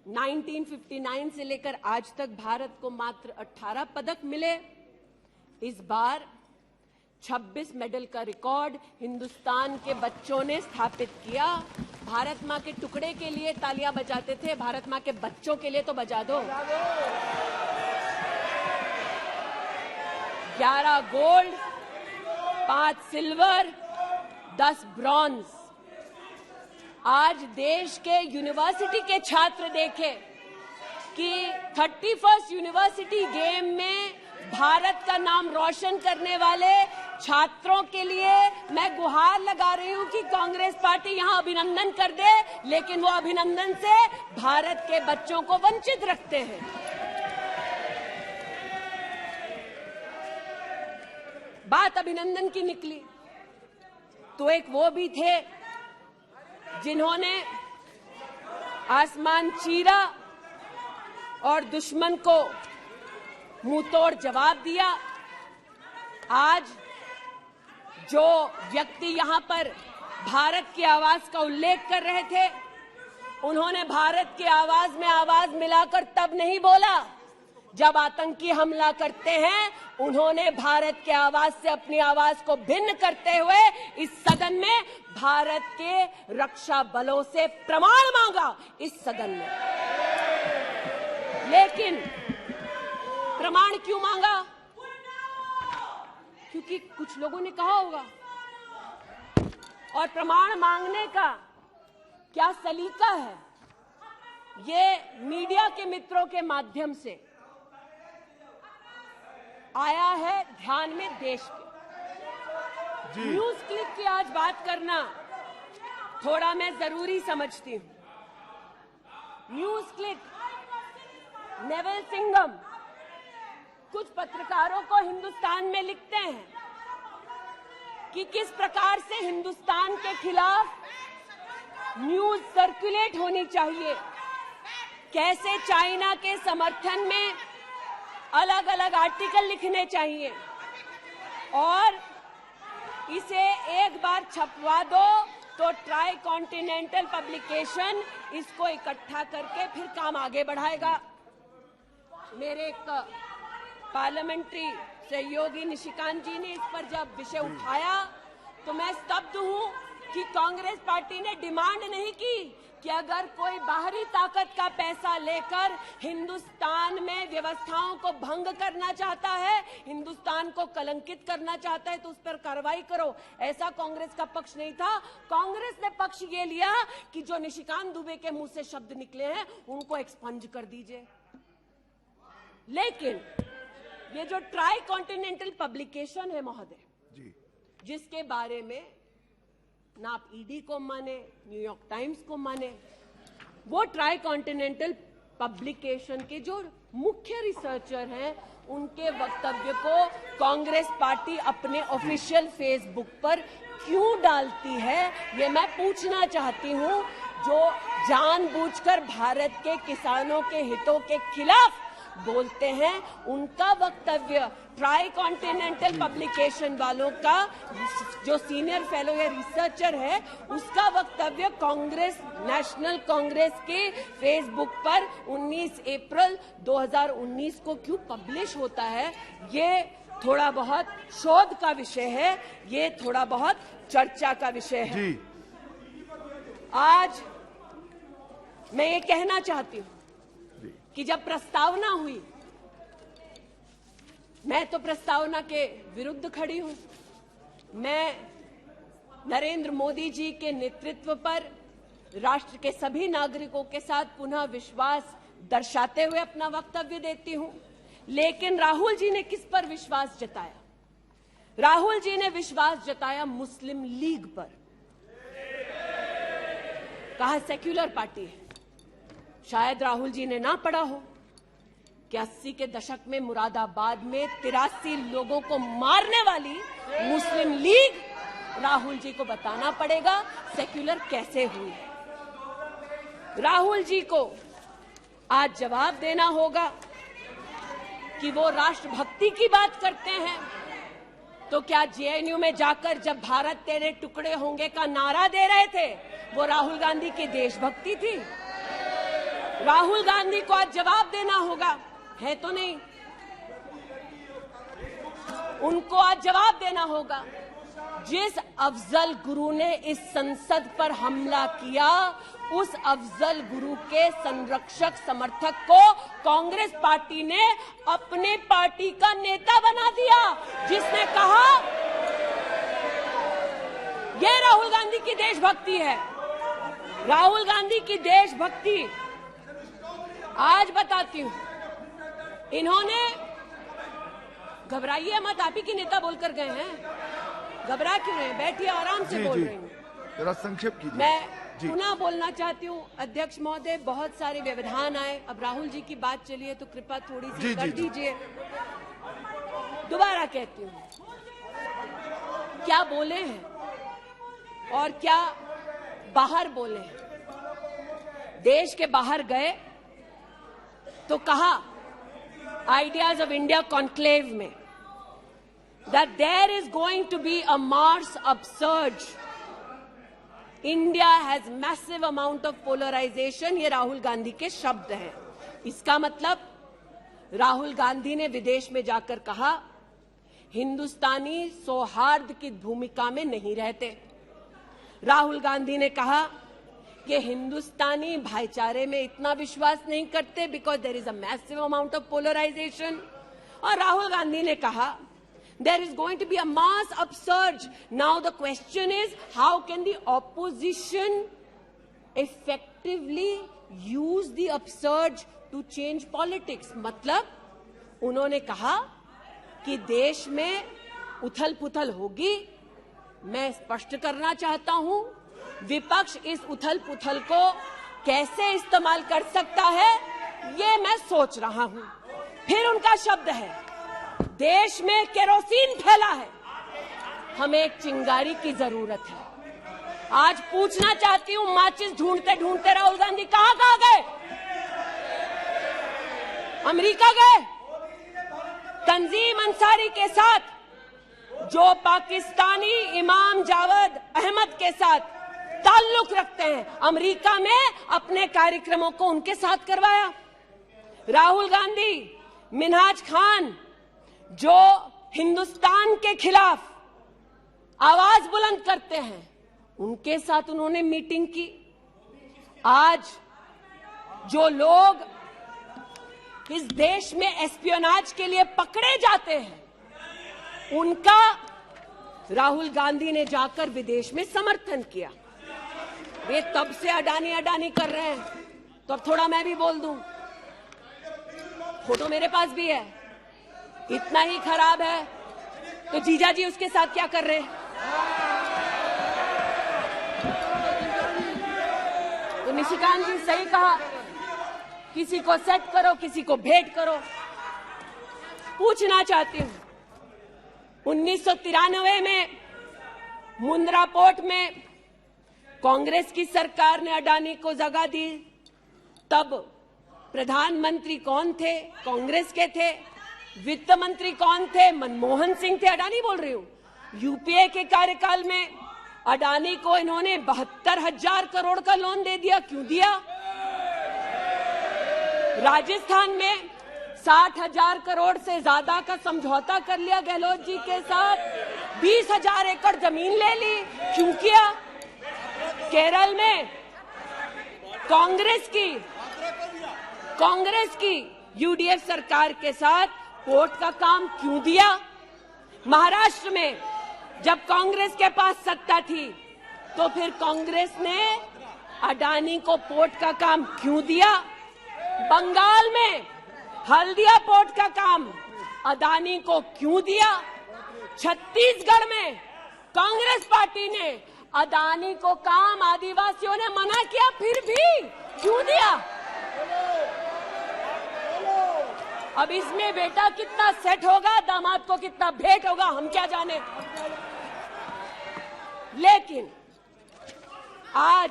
1959 से लेकर आज तक भारत को मात्र 18 पदक मिले। इस बार 26 मेडल का रिकॉर्ड हिंदुस्तान के बच्चों ने स्थापित किया। भारत मां के टुकड़े के लिए तालियां बजाते थे, भारत मां के बच्चों के लिए तो बजा दो। 11 गोल्ड, 5 सिल्वर, 10 ब्रॉन्ज। आज देश के यूनिवर्सिटी के छात्र देखें कि 31st यूनिवर्सिटी गेम में भारत का नाम रोशन करने वाले छात्रों के लिए मैं गुहार लगा रही हूं कि कांग्रेस पार्टी यहां अभिनंदन कर दे, लेकिन वो अभिनंदन से भारत के बच्चों को वंचित रखते हैं। बात अभिनंदन की निकली तो एक वो भी थे जिन्होंने आसमान चीरा और दुश्मन को मुंहतोड़ जवाब दिया। आज जो व्यक्ति यहां पर भारत की आवाज का उल्लेख कर रहे थे, उन्होंने भारत की आवाज में आवाज मिलाकर तब नहीं बोला जब आतंकी हमला करते हैं। उन्होंने भारत के आवाज से अपनी आवाज को भिन्न करते हुए इस सदन में भारत के रक्षा बलों से प्रमाण मांगा इस सदन में। लेकिन प्रमाण क्यों मांगा? क्योंकि कुछ लोगों ने कहा होगा। और प्रमाण मांगने का क्या सलीका है, ये मीडिया के मित्रों के माध्यम से आया है ध्यान में देश के। न्यूज क्लिक की आज बात करना थोड़ा मैं जरूरी समझती हूं। न्यूज क्लिक, नेवल सिंघम कुछ पत्रकारों को हिंदुस्तान में लिखते हैं कि किस प्रकार से हिंदुस्तान के खिलाफ न्यूज सर्कुलेट होनी चाहिए, कैसे चाइना के समर्थन में अलग अलग आर्टिकल लिखने चाहिए और इसे एक बार छपवा दो तो ट्राई कॉन्टिनेंटल पब्लिकेशन इसको इकट्ठा करके फिर काम आगे बढ़ाएगा। मेरे एक पार्लियामेंट्री सहयोगी निशिकांत जी ने इस पर जब विषय उठाया तो मैं स्तब्ध हूं कि कांग्रेस पार्टी ने डिमांड नहीं की कि अगर कोई बाहरी ताकत का पैसा लेकर हिंदुस्तान में व्यवस्थाओं को भंग करना चाहता है, हिंदुस्तान को कलंकित करना चाहता है तो उस पर कार्रवाई करो। ऐसा कांग्रेस का पक्ष नहीं था। कांग्रेस ने पक्ष ये लिया कि जो निशिकांत दुबे के मुंह से शब्द निकले हैं उनको एक्सपंज कर दीजिए। लेकिन ये जो ट्राई कॉन्टिनेंटल पब्लिकेशन है महोदय, जिसके बारे में ना आप ईडी को माने, न्यूयॉर्क टाइम्स को माने, वो ट्राई कॉन्टिनेंटल पब्लिकेशन के जो मुख्य रिसर्चर हैं उनके वक्तव्य को कांग्रेस पार्टी अपने ऑफिशियल फेसबुक पर क्यों डालती है, ये मैं पूछना चाहती हूं। जो जानबूझकर भारत के किसानों के हितों के खिलाफ बोलते हैं, उनका वक्तव्य ट्राई कॉन्टिनेंटल पब्लिकेशन वालों का जो सीनियर फेलो या रिसर्चर है उसका वक्तव्य कांग्रेस, नेशनल कांग्रेस के फेसबुक पर 19 अप्रैल 2019 को क्यों पब्लिश होता है, ये थोड़ा बहुत शोध का विषय है, ये थोड़ा बहुत चर्चा का विषय है। आज मैं ये कहना चाहती हूं कि जब प्रस्तावना हुई, मैं तो प्रस्तावना के विरुद्ध खड़ी हूं। मैं नरेंद्र मोदी जी के नेतृत्व पर राष्ट्र के सभी नागरिकों के साथ पुनः विश्वास दर्शाते हुए अपना वक्तव्य देती हूं। लेकिन राहुल जी ने किस पर विश्वास जताया? राहुल जी ने विश्वास जताया मुस्लिम लीग पर। कहा सेक्युलर पार्टी है। शायद राहुल जी ने ना पढ़ा हो कि 80 के दशक में मुरादाबाद में 83 लोगों को मारने वाली मुस्लिम लीग, राहुल जी को बताना पड़ेगा सेक्युलर कैसे हुई। राहुल जी को आज जवाब देना होगा कि वो राष्ट्रभक्ति की बात करते हैं तो क्या जेएनयू में जाकर जब भारत तेरे टुकड़े होंगे का नारा दे रहे थे वो राहुल गांधी की देशभक्ति थी? राहुल गांधी को आज जवाब देना होगा, है तो नहीं? उनको आज जवाब देना होगा। जिस अफजल गुरु ने इस संसद पर हमला किया, उस अफजल गुरु के संरक्षक समर्थक को कांग्रेस पार्टी ने अपने पार्टी का नेता बना दिया, जिसने कहा यह राहुल गांधी की देशभक्ति है। राहुल गांधी की देशभक्ति आज बताती हूं। इन्होंने, घबराइए मत, आप ही की नेता बोलकर गए हैं, घबरा क्यों रहे हैं? बैठिए, आराम से बोल रही हूँ। जरा संक्षेप कीजिए। मैं पुनः बोलना चाहती हूँ, अध्यक्ष महोदय, बहुत सारे व्यवधान आए। अब राहुल जी की बात चली है तो कृपा थोड़ी सी कर दीजिए। दोबारा कहती हूँ, क्या बोले हैं और क्या बाहर बोले हैं। देश के बाहर गए तो कहा आइडियाज ऑफ इंडिया कॉन्क्लेव में that there is going to be a Mars upsurge. India has massive amount of polarization. ये राहुल गांधी के शब्द हैं। इसका मतलब राहुल गांधी ने विदेश में जाकर कहा हिंदुस्तानी सौहार्द की भूमिका में नहीं रहते। राहुल गांधी ने कहा कि हिंदुस्तानी भाईचारे में इतना विश्वास नहीं करते because there is a massive amount of polarisation. और राहुल गांधी ने कहा there is going to be a mass upsurge. Now the question is, how can the opposition effectively use the upsurge to change politics? मतलब उन्होंने कहा कि देश में उथल पुथल होगी। मैं स्पष्ट करना चाहता हूं, विपक्ष इस उथल पुथल को कैसे इस्तेमाल कर सकता है, ये मैं सोच रहा हूं। फिर उनका शब्द है देश में केरोसिन फैला है, हमें एक चिंगारी की जरूरत है। आज पूछना चाहती हूं, माचिस ढूंढते ढूंढते राहुल गांधी कहां गए? अमेरिका गए? तंजीम अंसारी के साथ, जो पाकिस्तानी इमाम जावेद अहमद के साथ ताल्लुक रखते हैं, अमेरिका में अपने कार्यक्रमों को उनके साथ करवाया। राहुल गांधी मिन्हाज खान, जो हिंदुस्तान के खिलाफ आवाज बुलंद करते हैं, उनके साथ उन्होंने मीटिंग की। आज जो लोग इस देश में एस्पियोनाज के लिए पकड़े जाते हैं, उनका राहुल गांधी ने जाकर विदेश में समर्थन किया। वे तब से अडानी अडानी कर रहे हैं, तो अब थोड़ा मैं भी बोल दूं। फोटो मेरे पास भी है। इतना ही खराब है तो जीजा जी उसके साथ क्या कर रहे हैं? तो निशिकांत जी सही कहा, किसी को सेट करो, किसी को भेंट करो। पूछना चाहती हूं, 1993 में मुंद्रा पोर्ट में कांग्रेस की सरकार ने अडानी को जगह दी। तब प्रधानमंत्री कौन थे? कांग्रेस के थे। वित्त मंत्री कौन थे? मनमोहन सिंह थे। अडानी बोल रही हूं। यूपीए के कार्यकाल में अडानी को इन्होंने 72,000 करोड़ का लोन दे दिया। क्यों दिया? राजस्थान में 60,000 करोड़ से ज्यादा का समझौता कर लिया गहलोत जी के साथ। 20,000 एकड़ जमीन ले ली। क्यों किया? केरल में कांग्रेस की यूडीएफ सरकार के साथ पोर्ट का काम क्यों दिया? महाराष्ट्र में जब कांग्रेस के पास सत्ता थी तो फिर कांग्रेस ने अडानी को पोर्ट का काम क्यों दिया? बंगाल में हल्दिया पोर्ट का काम अडानी को क्यों दिया? छत्तीसगढ़ में कांग्रेस पार्टी ने अडानी को काम आदिवासियों ने मना किया, फिर भी क्यों दिया? अब इसमें बेटा कितना सेट होगा, दामाद को कितना भेंट होगा, हम क्या जाने। लेकिन आज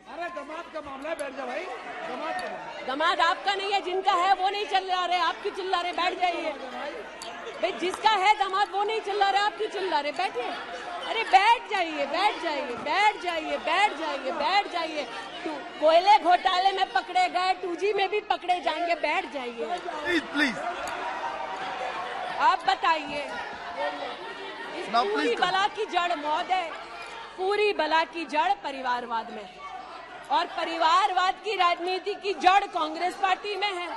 अरे दामाद का मामला है, बैठ जा भाई। दामाद आपका नहीं है, जिनका है वो नहीं चिल्ला रहे, आप क्यों चिल्ला रहे? बैठ जाइए भाई। जिसका है दामाद वो नहीं चिल्ला रहे, आप क्यों चिल्ला रहे? बैठिए। अरे बैठ जाइए, बैठ जाइए, बैठ जाइए, बैठ जाइए, बैठ जाइए। कोयले घोटाले में पकड़े गए, 2G में भी पकड़े जाएंगे। बैठ जाइए प्लीज। आप बताइए, इस पूरी बला की जड़ महोदय, पूरी बला की जड़ परिवारवाद में है और परिवारवाद की राजनीति की जड़ कांग्रेस पार्टी में है।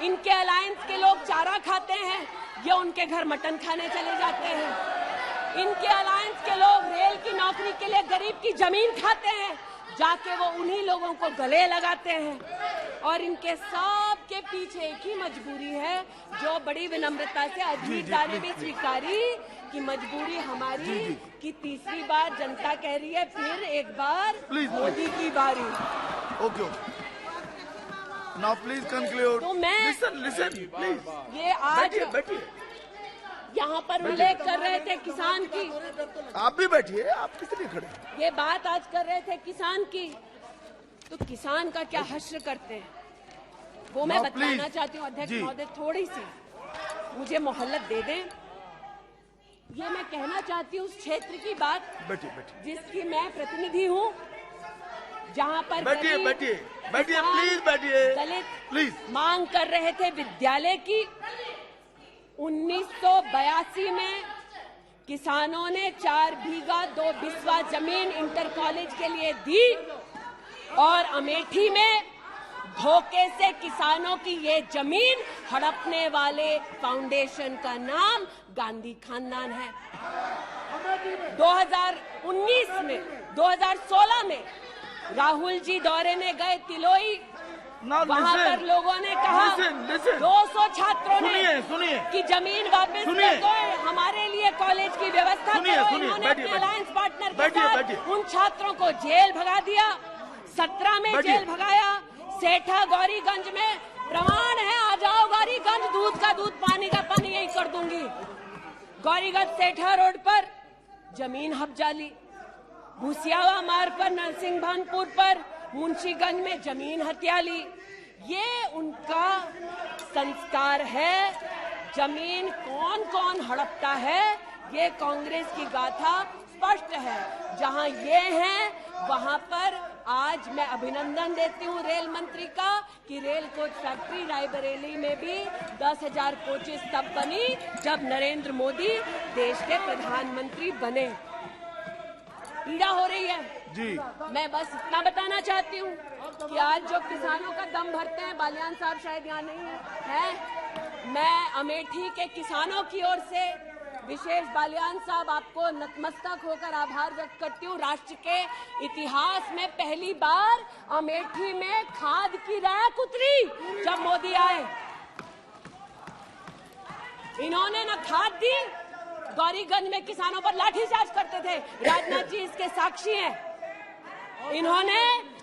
इनके अलायंस के लोग चारा खाते हैं या उनके घर मटन खाने चले जाते हैं। इनके अलायंस के लोग रेल की नौकरी के लिए गरीब की जमीन खाते हैं, जाके वो उन्हीं लोगों को गले लगाते हैं। और इनके सब के पीछे एक ही मजबूरी है, जो बड़ी विनम्रता से अजीत दा ने भी स्वीकारी कि मजबूरी हमारी कि तीसरी बार जनता कह रही है फिर एक बार मोदी की बारी। Okay now please conclude. तो मैं लिसन प्लीज। ये आज बैठिए। यहाँ पर उल्लेख कर रहे थे किसान की, आप भी बैठिए, आप किस लिए खड़े? ये बात आज कर रहे थे किसान की, तो किसान का क्या हश्र करते हैं वो मैं बताना चाहती हूँ। अध्यक्ष महोदय थोड़ी सी मुझे मोहल्लत दे दें। ये मैं कहना चाहती हूँ उस क्षेत्र की बात जिसकी मैं प्रतिनिधि हूँ, जहाँ पर बैठिए प्लीज बैठिए दलित प्लीज मांग कर रहे थे विद्यालय की। 1982 में किसानों ने 4 बीघा 2 बिस्वा जमीन इंटर कॉलेज के लिए दी और अमेठी में धोखे से किसानों की ये जमीन हड़पने वाले फाउंडेशन का नाम गांधी खानदान है। 2016 में राहुल जी दौरे में गए तिलोई, वहाँ पर लोगों ने कहा 200 छात्रों ने सुनिए कि जमीन वापस ले दो, हमारे लिए कॉलेज की व्यवस्था करो। इन्होंने अपने अलायंस पार्टनर के साथ उन छात्रों को जेल भगा दिया। 17 में जेल भगाया। सेठा गौरीगंज में प्रमाण है, आ जाओ गौरीगंज, दूध का दूध पानी का पानी यही कर दूंगी। गौरीगंज सेठा रोड पर जमीन हब्जाली, भूसियावा मार्ग पर नरसिंहभानपुर पर मुंशीगंज में जमीन हथियाली। ये उनका संस्कार है। जमीन कौन कौन हड़पता है ये कांग्रेस की गाथा स्पष्ट है। जहां ये हैं वहां पर आज मैं अभिनंदन देती हूँ रेल मंत्री का कि रेल कोच फैक्ट्री रायबरेली में भी 10,000 कोचेस तब बनी जब नरेंद्र मोदी देश के प्रधानमंत्री बने। पीड़ा हो रही है जी। मैं बस इतना बताना चाहती हूँ कि आज जो किसानों का दम भरते हैं, बालियान साहब शायद यहाँ नहीं है, मैं अमेठी के किसानों की ओर से विशेष बालियान साहब आपको नतमस्तक होकर आभार व्यक्त करती हूँ। राष्ट्र के इतिहास में पहली बार अमेठी में खाद की रैक उतरी जब मोदी आए। इन्होंने न खाद दी, गौरीगंज में किसानों पर लाठीचार्ज करते थे, राजनाथ जी इसके साक्षी हैं। इन्होंने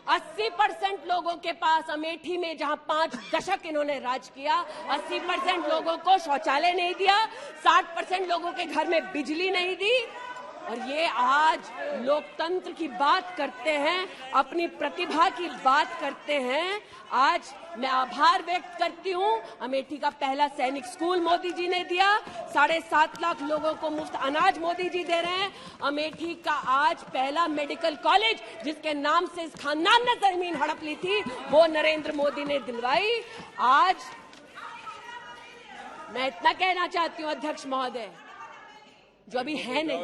80% लोगों के पास अमेठी में जहां 5 दशक इन्होंने राज किया, 80% लोगों को शौचालय नहीं दिया, 60% लोगों के घर में बिजली नहीं दी। और ये आज लोकतंत्र की बात करते हैं, अपनी प्रतिभा की बात करते हैं। आज मैं आभार व्यक्त करती हूँ। अमेठी का पहला सैनिक स्कूल मोदी जी ने दिया, 7.5 लाख लोगों को मुफ्त अनाज मोदी जी दे रहे हैं। अमेठी का आज पहला मेडिकल कॉलेज जिसके नाम से इस खानदान ने जमीन हड़प ली थी वो नरेंद्र मोदी ने दिलवाई। आज मैं इतना कहना चाहती हूँ अध्यक्ष महोदय, जो अभी है नहीं,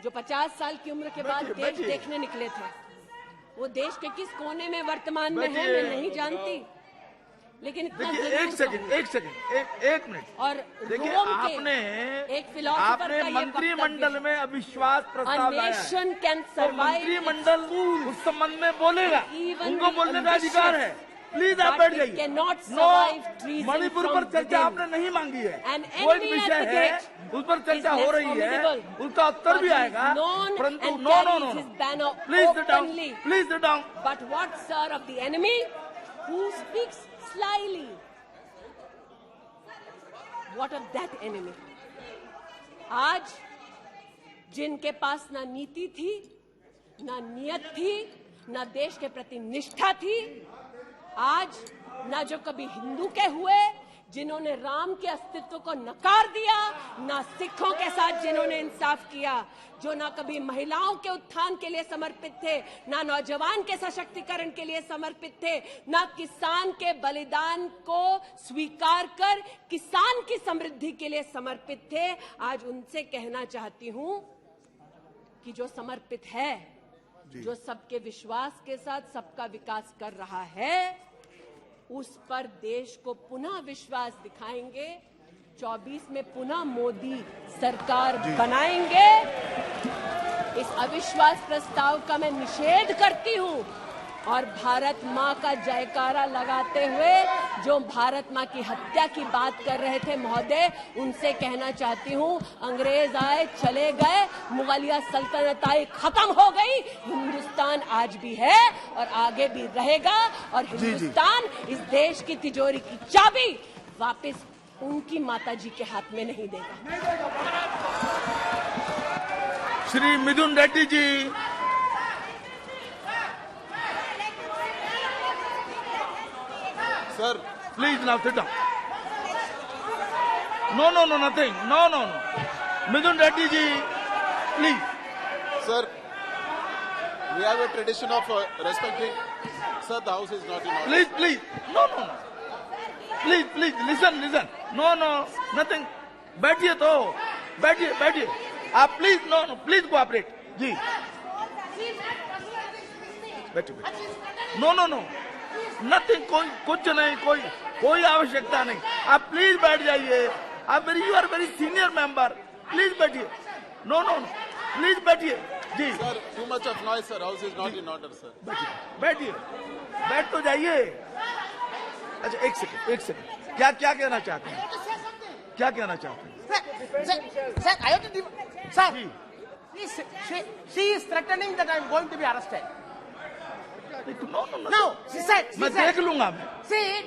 जो 50 साल की उम्र के बाद देश देखने निकले थे, वो देश के किस कोने में वर्तमान में है मैं नहीं जानती, लेकिन इतना एक मिनट। और देखिए आपने एक फिलॉसफर का मंत्रिमंडल में अविश्वास प्रस्ताव लाया है, तो मंत्रिमंडल उस संबंध में बोलेगा, उनको बोलने का अधिकार है। प्लीज आप बैठ जाइए। मणिपुर पर चर्चा आपने नहीं मांगी है, वो एक विषय है, उस पर चर्चा हो रही है, उसका उत्तर भी आएगा, परंतु no please sit down. But what sir of the enemy who speaks slyly, what of that enemy? आज जिनके पास ना नीति थी, ना नियत थी, ना देश के प्रति निष्ठा थी, आज ना जो कभी हिंदू के हुए, जिन्होंने राम के अस्तित्व को नकार दिया, ना सिखों के साथ जिन्होंने इंसाफ किया, जो ना कभी महिलाओं के उत्थान के लिए समर्पित थे, ना नौजवान के सशक्तिकरण के लिए समर्पित थे, ना किसान के बलिदान को स्वीकार कर किसान की समृद्धि के लिए समर्पित थे। आज उनसे कहना चाहती हूं कि जो समर्पित है, जो सबके विश्वास के साथ सबका विकास कर रहा है, उस पर देश को पुनः विश्वास दिखाएंगे 2024 में पुनः मोदी सरकार बनाएंगे। इस अविश्वास प्रस्ताव का मैं निषेध करती हूं और भारत मां का जयकारा लगाते हुए जो भारत मां की हत्या की बात कर रहे थे महोदय, उनसे कहना चाहती हूं, अंग्रेज आए चले गए, मुगलिया सल्तनत आई खत्म हो गई, हिंदुस्तान आज भी है और आगे भी रहेगा और हिंदुस्तान इस देश की तिजोरी की चाबी वापस उनकी माताजी के हाथ में नहीं देगा। श्री मिथुन Reddy ji, Sir, please now sit down. No, nothing. No. Mithun Reddy ji, please. sir, we have a tradition of respecting. Sir, the house is not in order. Please. No. Please, listen. No, nothing. बैठिए तो, बैठिए. आप please, no, please cooperate. जी. बैठिए. No. Nothing, कुछ नहीं, कोई आवश्यकता नहीं. आप प्लीज बैठ जाइए. आप you are very senior member. Please बैठिए. नो, प्लीज बैठिए. जी. Sir, too much of noise, sir. House is not in order, sir. बैठिए. बैठ तो जाइए. अच्छा, एक सेकंड. क्या कहना चाहते हैं? क्या कहना चाहते हैं? Sir, I have to. Sir, she is threatening that I am going to be arrested. No. No, she said. मैं देख लूंगा मैं. See.